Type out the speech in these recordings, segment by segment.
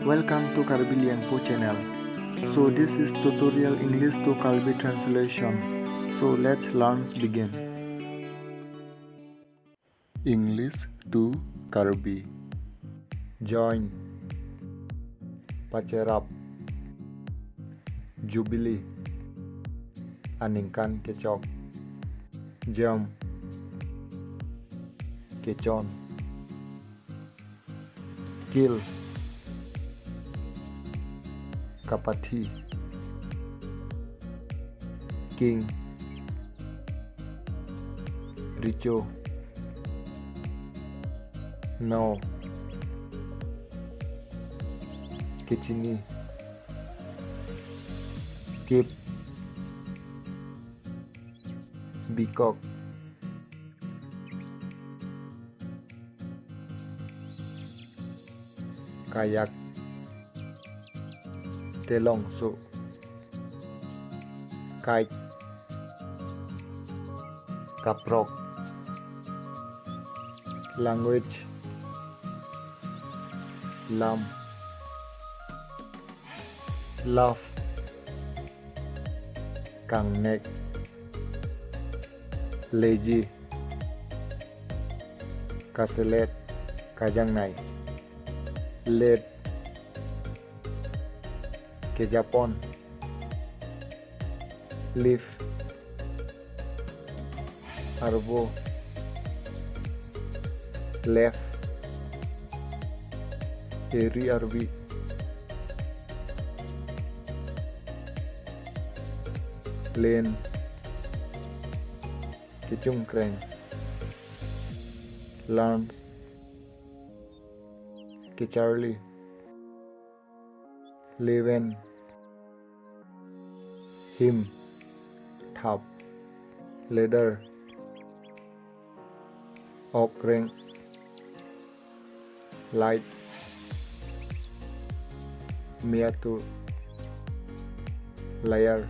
Welcome to Kalbi Liangpo channel. So this is tutorial English to Kalbi translation. So let's learn begin. English to Kalbi. Join. Pacerap. Jubilee. Aningkan kecok. Jam. Kecon. Kill. Kapati. King. Richo. No. Kichini. Keep. Peacock. Kayak. Telongsu. Kite. Kaprok. Language. Lam. Love. Kangnek. Lazy. Kaselet. Kajang nai. Late. Ke Japon. Leaf. Arbo. Left. Eri Arbi. Lane. Kicung Kreng. Learn. Ke Charlie. Leven. Him. Thap. Leather. Okreng. Light. Miatu. Layer.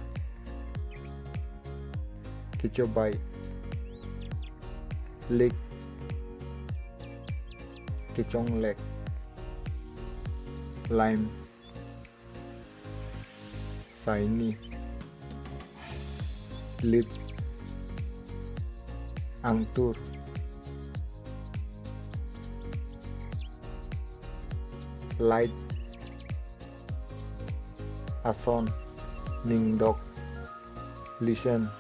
Kichobai. Lick. Kichong leg. Lime. Shiny. Lip. Angtur. Light. Ason. Ningdok. Listen.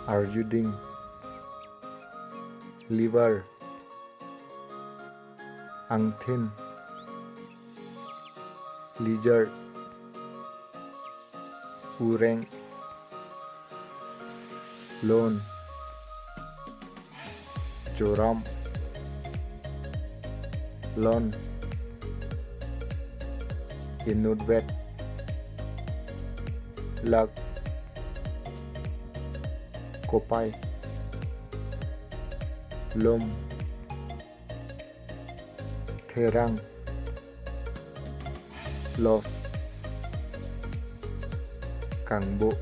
Arjuding. Liver. Angthin. Lizard. Ureng. Loan. Joram. Lon. Inudbet. Luck. Kopai. Lom. Kherang. Los. Kangbo.